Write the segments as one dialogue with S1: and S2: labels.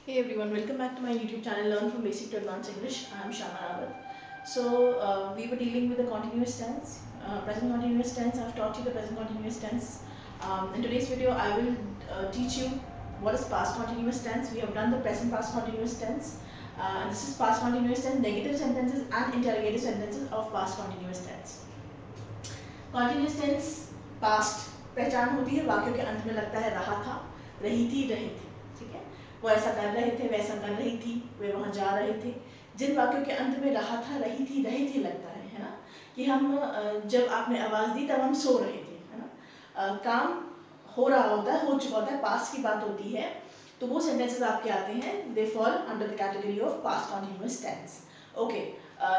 S1: Hey everyone, welcome back to my YouTube channel Learn from Basic to Advanced English. I am Shama Rawat. We were dealing with the continuous tense, present continuous tense. I've taught you the present continuous tense. In today's video, I will teach you what is past continuous tense. We have done the present past continuous tense. And this is past continuous tense, negative sentences and interrogative sentences of past continuous tense. Continuous tense past पहचान होती है वाक्यों के अंत में लगता है रहा था, रही थी, रहे थे. ठीक है, वो ऐसा कर रहे थे, वैसा कर रही थी, वे वहाँ जा रहे थे. जिन वाक्यों के अंत में रहा था, रही थी, रहे थे लगता है ना, कि हम जब आपने आवाज़ दी तब हम सो रहे थे, है ना. काम हो रहा होता है, हो चुका होता है, पास्ट की बात होती है, तो वो सेंटेंसेस आपके आते हैं, they fall under the category of past continuous tense. Okay,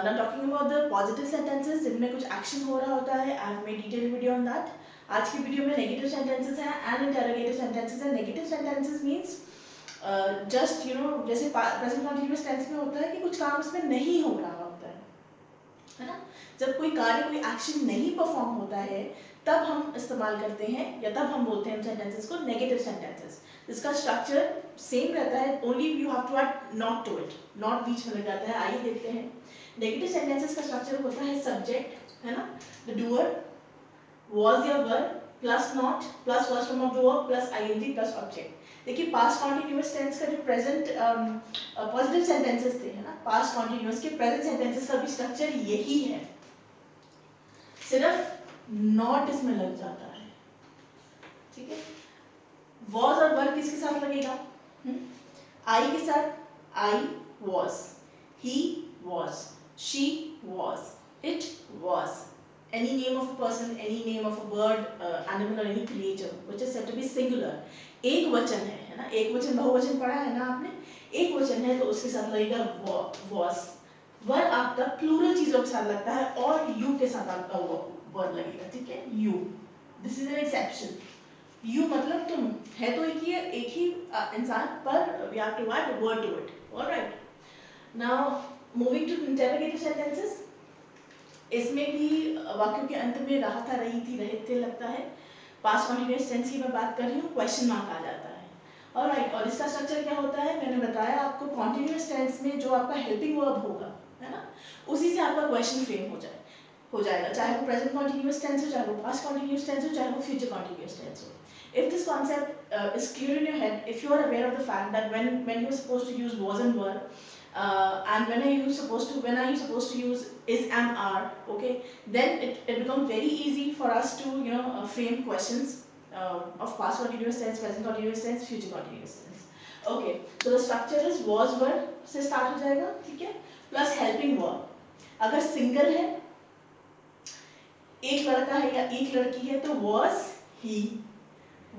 S1: now talking about the positive sentences जिनमें कुछ एक्शन हो रहा होता है, I have made detailed video on that. आज की वीडियो में नेगेटिव सेंटेंसेस हैं एंड इंटरोगेटिव सेंटेंसेस हैं. नेगेटिव सेंटेंसेस मीन्स जस्ट जैसे प्रेजेंट कॉन्टिन्यूअस टेंस में होता है कि कुछ काम उसमें नहीं हो रहा होता है ना. जब कोई कार्य, कोई एक्शन नहीं परफॉर्म होता है तब हम इस्तेमाल करते हैं या तब हम बोलते हैं सेंटेंसेस को नेगेटिव सेंटेंसेस. इसका स्ट्रक्चर सेम रहता है, only you have to add not to it. Not बीच में लग जाता है. आइए देखते हैं. नेगेटिव सेंटेंसेस का स्ट्रक्चर होता है सब्जेक्ट, है ना, द डूअर, was या were plus not plus first form of the verb plus ING plus object. देखिए पास्ट कॉन्टिन्यूअस टेंस का जो प्रेजेंट पॉजिटिव सेंटेंसेस थे, है ना, पास्ट कॉन्टिन्यूअस के प्रेजेंट सेंटेंसेस का भी स्ट्रक्चर यही है, सिर्फ नॉट इसमें लग जाता है. ठीक है, was और were किसके साथ लगेगा? आई के साथ. आई was, he was, she was, it was. Any name of a person, any name of a bird, animal or any creature which is said to be singular. एक वचन है ना, एक वचन बहुवचन पढ़ा है ना आपने. एक वचन है तो उसके साथ लगेगा was. वर आपका प्लूरल चीजों के साथ लगता है और you के साथ आपका वर्ड लगेगा. ठीक है, you. This is an exception. You मतलब तुम, है तो एक ही इंसान, पर we have to add word to it. All right. Now moving to interrogative sentences. इसमें भी वाक्यों के अंत में रहा था, रही थी, रहे थे लगता है. पास्ट कॉन्टिन्यूअस टेंस की मैं बात कर रही हूँ, क्वेश्चन मार्क आ जाता है. ऑलराइट, और इसका स्ट्रक्चर क्या होता है मैंने बताया आपको. कॉन्टिन्यूअस टेंस में जो आपका हेल्पिंग वर्ब होगा, है ना, उसी से आपका क्वेश्चन फ्रेम हो जाएगा, चाहे वो प्रेजेंट कॉन्टिन्यूअस टेंस हो, चाहे वो पास्ट कॉन्टिन्यूअस टेंस हो, चाहे वो फ्यूचर कॉन्टिन्यूअस टेंस हो. If this concept is clear in your head, if you are aware of the fact that when you are supposed to use was and were, and when are you supposed to use is, am, are, okay, then it becomes very easy for us to frame questions of past continuous tense, present continuous tense, future continuous tense. Okay, so the structure is was were से start हो जाएगा. ठीक है, plus helping verb. अगर single है, एक लड़का है या एक लड़की है, तो was he,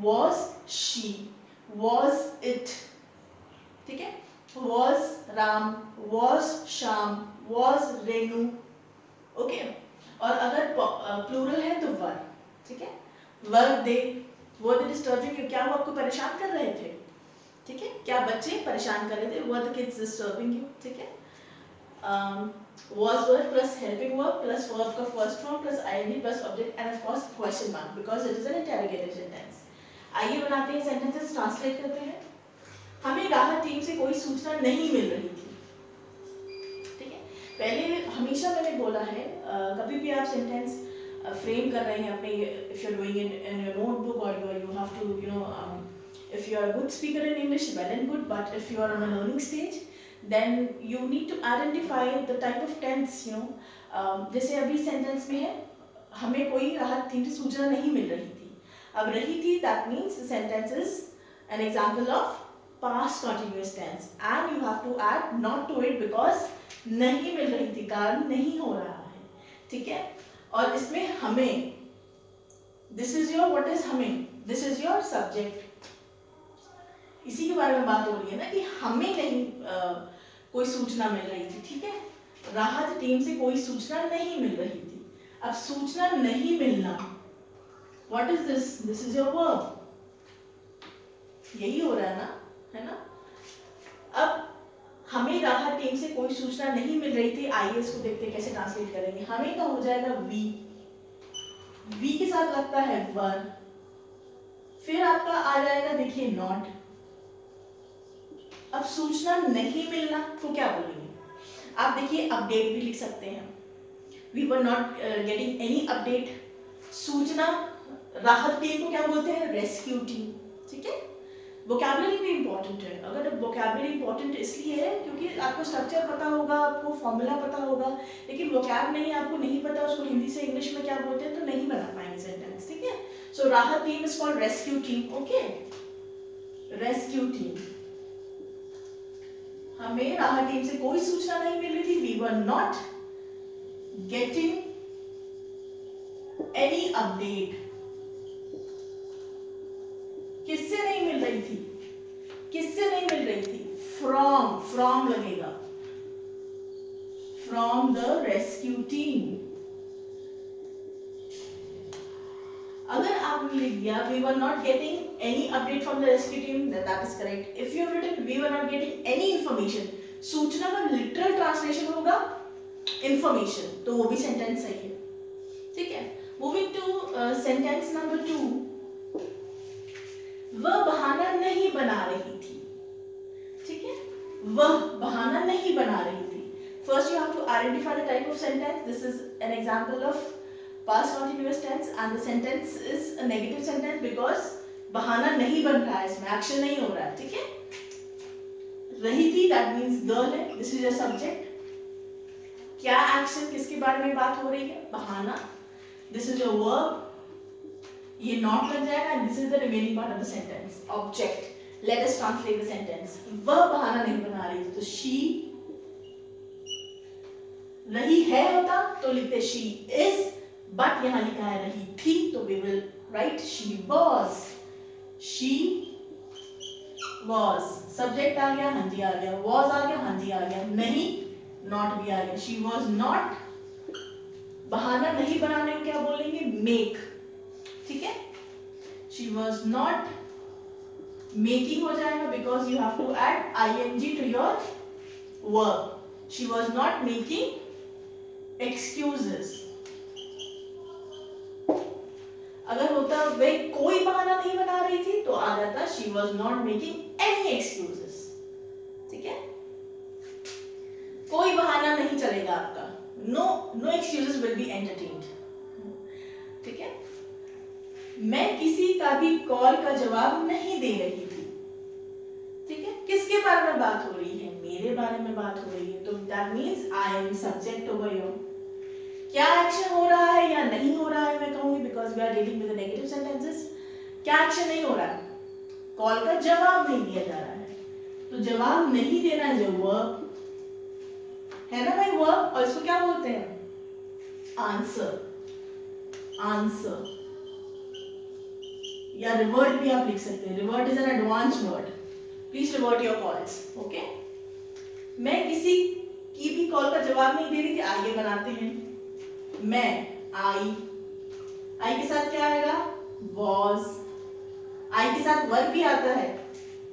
S1: was she, was it. ठीक है, was Ram, was Sham, was Renu. Okay, और अगर प्लूरल है तो वर. ठीक है, वर दे, वर दे डिस्टर्बिंग, क्या वो आपको परेशान कर रहे थे? ठीक है, क्या बच्चे परेशान कर रहे थे? Were the kids disturbing you. ठीक है, was were plus helping verb plus verb का first form plus ing plus object end of course question mark because it is an interrogative sentence. आइए बनाते हैं सेंटेंसेस, ट्रांसलेट करते हैं. हमें राहत टीम से कोई सूचना नहीं मिल रही थी. ठीक है, पहले हमेशा मैंने बोला है, कभी भी आप सेंटेंस फ्रेम कर रहे हैं अपने, if you are doing it in your notebook और you have to if you are a good speaker in English, well and good, but if you are on a learning stage, then you need to identify the type of tense, जैसे अभी sentence में है, हमें कोई राहत team से सूचना नहीं मिल रही थी. अब रही थी, that means the sentence is an example of past continuous tense and you have to add not to it because नहीं मिल रही थी, कारण नहीं हो रहा है. ठीक है, और इसमें हमें, this is your, what is हमें, this is your subject. इसी के बारे में बात हो रही है ना कि हमें नहीं कोई सूचना मिल रही थी. ठीक है, राहत टीम से कोई सूचना नहीं मिल रही थी. अब सूचना नहीं मिलना, what is this? This is your verb. यही हो रहा है ना, है ना. अब हमें राहत टीम से कोई सूचना नहीं मिल रही थी. आइए इसको देखते हैं कैसे ट्रांसलेट करेंगे. हमें का हो जाएगा वी, वी के साथ लगता है वर, फिर आपका आ जाएगा देखिए नॉट. अब सूचना नहीं मिलना को क्या बोलेंगे? आप देखिए अपडेट भी लिख सकते हैं, we were not getting any update. सूचना राहत टीम को क्या बोलते हैं? Rescue team. ठीक है, वोकैबुलरी भी इंपॉर्टेंट है। अगर वोकैबुलरी इंपॉर्टेंट इसलिए है क्योंकि आपको स्ट्रक्चर पता होगा, आपको फॉर्मूला पता होगा, लेकिन वोकैब नहीं, आपको नहीं पता उसको हिंदी से इंग्लिश में क्या बोलते हैं, तो नहीं बना पाएंगे सेंटेंस। ठीक है, सो राहत team is called rescue team. Okay, rescue team. हमें राहत टीम से कोई सूचना नहीं मिल रही थी, we were not getting any update. किससे नहीं मिल रही थी? किससे नहीं मिल रही थी? फ्रॉम लगेगा, फ्रॉम द रेस्क्यू टीम। अगर आपने लिख दिया we were not getting any update from the rescue team, that is correct. If you have written we were not getting any information, सूचना का लिटरल ट्रांसलेशन होगा इंफॉर्मेशन, तो वो भी सेंटेंस सही है। ठीक है, मूविंग टू सेंटेंस नंबर 2, वह बहाना नहीं बना रही थी। ठीक है, वह बहाना नहीं बना रही थी। First you have to identify the type of sentence. This is an example of past continuous tense and the sentence is a negative sentence because बहाना नहीं बन रहा है, इसमें एक्शन नहीं हो रहा है। ठीक है, रही थी that means girl है, this is your subject। क्या एक्शन, किसके बारे में बात हो रही है? बहाना। this is your verb, ये not लग जाएगा and this is the remaining part of the sentence, object। let us translate the sentence। वह बहाना नहीं बना रही थी, तो she, रही है होता तो लिखते she is, बट यहां लिखा है रही थी, तो we will write she was। she was, subject आ गया, हाँ जी आ गया, was आ गया, हाँ जी आ गया, नहीं not भी आ गया। she was not, बहाना नहीं बनाने को क्या बोलेंगे? make। ठीक है, she was not making हो जाएगा because you have to add ing to your verb। she was not making excuses। अगर होता वे कोई बहाना नहीं बना रही थी तो आ जाता she was not making any excuses। ठीक है, कोई बहाना नहीं चलेगा आपका, no excuses will be entertained। ठीक है, मैं किसी का भी कॉल का जवाब नहीं दे रही थी। ठीक है, किसके बारे में बात हो रही है? मेरे बारे में बात हो रही है, तो that means I am subject over here। क्या एक्शन हो रहा है या नहीं हो रहा है मैं कहूंगी, because we are dealing with negative sentences. क्या एक्शन नहीं हो रहा है? कॉल का जवाब नहीं दिया जा रहा है, तो जवाब नहीं देना है जो वर्ब है ना भाई, वर्ब। और इसको क्या बोलते हैं? आंसर। आंसर या रिवर्ट भी आप लिख सकते हैं। Revert is an advance word, please revert your calls. Okay, मैं किसी की भी कॉल का जवाब नहीं दे रही थी। आइए बनाते हैं, मैं आई के साथ क्या आएगा? was। आई के साथ वर्ब भी आता है,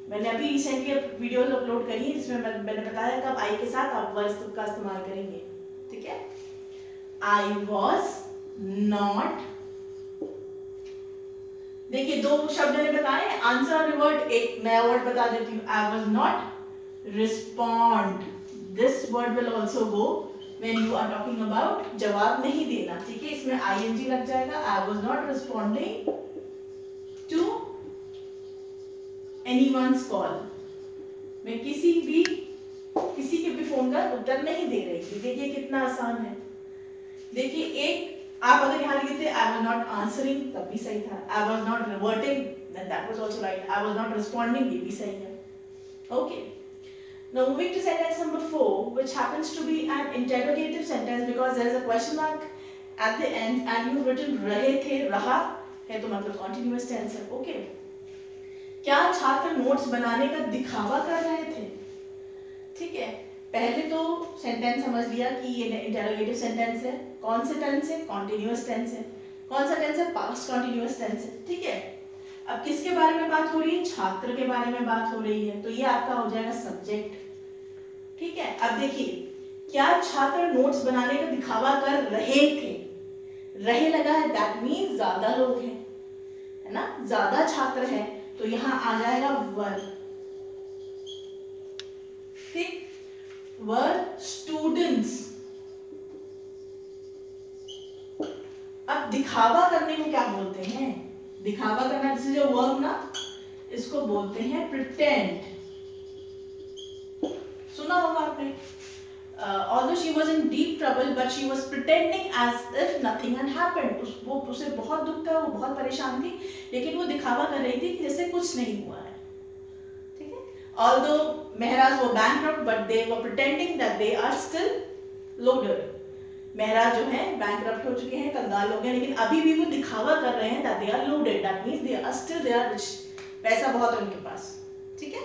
S1: मैंने अभी रिसेंटली वीडियोस अपलोड करी है जिसमें मैंने बताया कब आई के साथ आप वर्ब का इस्तेमाल करेंगे। ठीक है, आई was not, देखिए दो शब्द मैंने बताए, आंसर और रिवर्ट। एक नया वर्ड बता देती हूँ, आई was not respond। This word will also go when you are talking about जवाब नहीं देना। ठीक है, इसमें ing लग जाएगा। I was not responding to anyone's call। मैं किसी के भी फोन का उत्तर नहीं दे रही थी। देखिए कितना आसान है। देखिए एक आप अगर यहाँ लिखते थे I was not answering, तब भी सही था। I was not reverting, then that was also right। I was not responding, ये भी सही है। Okay, now moving to sentence number 4, which happens to be an interrogative sentence because there is a question mark at the end and you've written रहे थे, रहा है तो मतलब continuous tense है। Okay, क्या छात्र नोट्स बनाने का दिखावा कर रहे थे? ठीक है, पहले तो सेंटेंस समझ लिया कि ये इंटेरोगेटिव सेंटेंस है। कौन से टेंस है? कॉन्टिन्यूअस टेंस है। कौन सा टेंस है? पास्ट कॉन्टिन्यूअस टेंस है। ठीक है, अब किसके बारे में बात हो रही है? छात्र के बारे में बात हो रही है, तो ये आपका हो जाएगा सब्जेक्ट। ठीक है, अब देखिए क्या छात्र नोट्स बनाने का दिखावा कर रहे थे? रहे लगा है, दैट मीन्स ज्यादा लोग हैं, है ना, ज्यादा छात्र हैं, तो यहाँ आ जाएगा वर्ब। were students. अब दिखावा करने को क्या बोलते हैं? दिखावा करना, जैसे जो वर्ब ना, इसको बोलते हैं प्रिटेंड. सुना होगा आपने. Although she was in deep trouble, but she was pretending as if nothing had happened. उसे बहुत दुख था, वो बहुत परेशान थी, लेकिन वो दिखावा कर रही थी कि जैसे कुछ नहीं हुआ है. ठीक है. Although Mehraj were bankrupt, but they were pretending that they are still loaded. Mehraj जो है बैंकरप्ट हो चुके हैं, कंगाल हो गए, लेकिन अभी भी वो दिखावा कर रहे हैं that they are loaded. That means they are still they are rich. पैसा बहुत है उनके पास. ठीक है.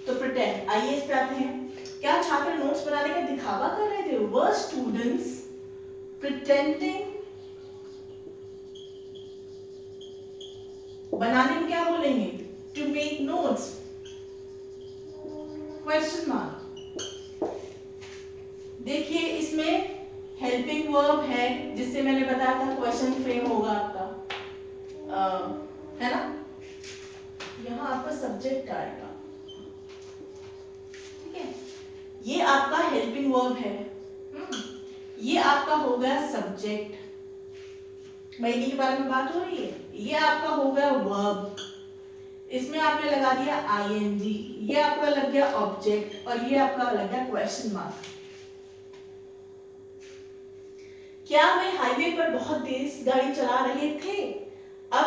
S1: तो pretend. आइए इस पे आते हैं. क्या छात्र नोट्स बनाने का दिखावा कर रहे थे? Were students pretending? बनाने में क्या बोलेंगे? To make notes. Question mark. देखिए इसमें हेल्पिंग वर्ब है, जिससे मैंने बताया था क्वेश्चन फ्रेम होगा आपका, है ना. यहाँ आपका सब्जेक्ट आएगा. ठीक है. ये आपका हेल्पिंग वर्ब है. ये आपका हो गया सब्जेक्ट. महीने के बारे में बात हो रही है. ये आपका हो गया वर्ब. इसमें आपने लगा दिया आईएनजी. ये आपका लग गया ऑब्जेक्ट, और ये आपका लग गया क्वेश्चन मार्क. क्या वे हाईवे पर बहुत तेज गाड़ी चला रहे थे? अब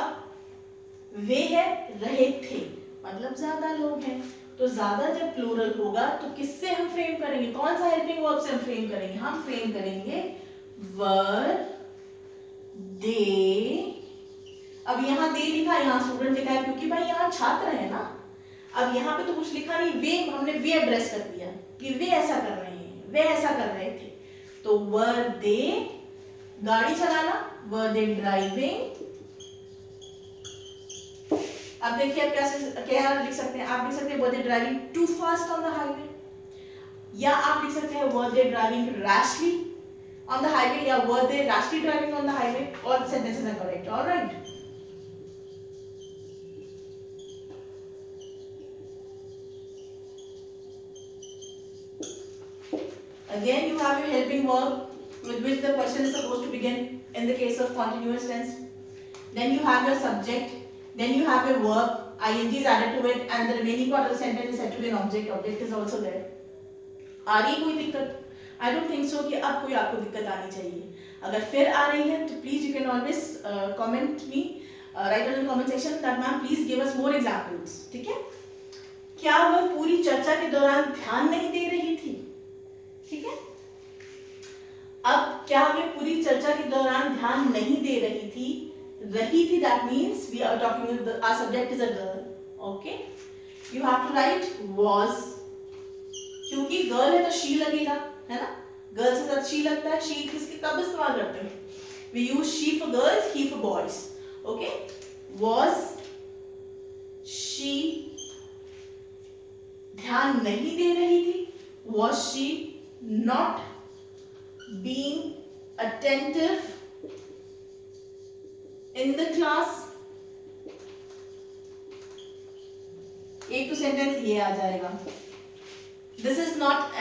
S1: वे है रहे थे, मतलब ज्यादा लोग हैं, तो ज्यादा जब प्लूरल होगा तो किससे हम फ्रेम करेंगे? कौन सा हेल्पिंग वर्ब से हम फ्रेम करेंगे? हम फ्रेम करेंगे वर दे. अब यहाँ दे लिखा, यहाँ स्टूडेंट लिखा है, क्योंकि भाई यहाँ छात्र है ना. अब यहाँ पे तो कुछ लिखा नहीं, वे हमने वे एड्रेस कर दिया कि वे ऐसा कर रहे हैं, वे ऐसा कर रहे थे. तो वर दे गाड़ी चलाना, वर दे ड्राइविंग. अब देखिए आप क्या लिख सकते हैं. आप लिख सकते हैं were they driving too fast on the highway, या आप लिख सकते हैं were they driving rashly on the highway, या were they rashly driving on the highway. All sentences are correct. Alright. Again you have your helping verb with which the question is supposed to begin in the case of continuous tense. Then you have your subject, then you have your verb, ing is added to it, and the remaining part of the sentence is said to be an object. Object is also there. आ रही कोई दिक्कत? I don't think so कि अब कोई आपको दिक्कत आनी चाहिए. अगर फिर आ रही है तो please you can always comment me, write in the comment section that ma'am please give us more examples. ठीक है. क्या वह पूरी चर्चा के दौरान ध्यान नहीं दे रही थी? ठीक है. अब क्या वे पूरी चर्चा के दौरान ध्यान नहीं दे रही थी? रही थी, that means we are talking with our subject is a girl. Okay, you have to write was, क्योंकि girl है तो she लगेगा, है ना. girl से साथ she लगता है. she किसके कब इस्तेमाल करते हैं? we use she for girls, he for boys. Okay, was she ध्यान नहीं दे रही थी? was she not being attentive in the class? एक तो सेंटेंस ये आ जाएगा. This is not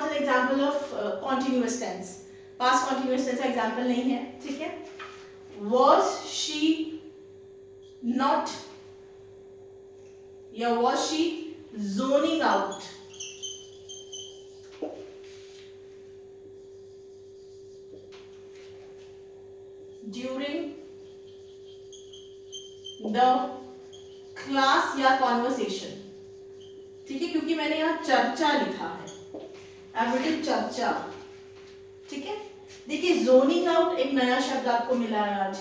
S1: an example of continuous tense. Past continuous tense का example नहीं है. ठीक है. Was she not, या was she zoning out? during the class या conversation. ठीक है, क्योंकि मैंने यहाँ चर्चा लिखा है. I've written चर्चा. ठीक है. देखिए zoning out एक नया शब्द आपको मिला है आज.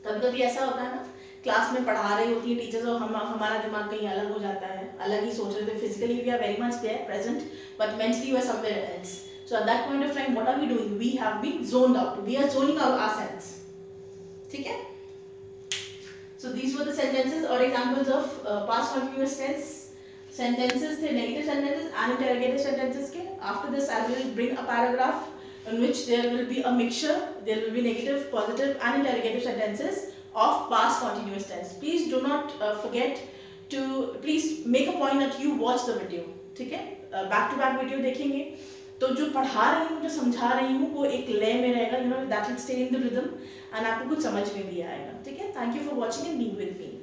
S1: कभी-कभी ऐसा होता है ना, क्लास में पढ़ा रही होती है टीचर्स और हमारा दिमाग कहीं अलग हो जाता है, अलग ही सोच रहे थे. Physically we are very much there present, but mentally we are somewhere else. So at that point of time, what are we doing? We have been zoned out. We are zoning out ourselves. ठीक है? So these were the sentences or examples of past continuous tense sentences. थे negative sentences and interrogative sentences के. After this, I will bring a paragraph in which there will be a mixture. There will be negative, positive, and interrogative sentences of past continuous tense. Please do not forget to please make a point that you watch the video. ठीक है, back to back video देखेंगे तो जो पढ़ा रही हूँ, जो समझा रही हूँ, वो एक लय में रहेगा, that will stay in the rhythm and आपको कुछ समझ में भी आएगा। ठीक है, thank you for watching and being with me.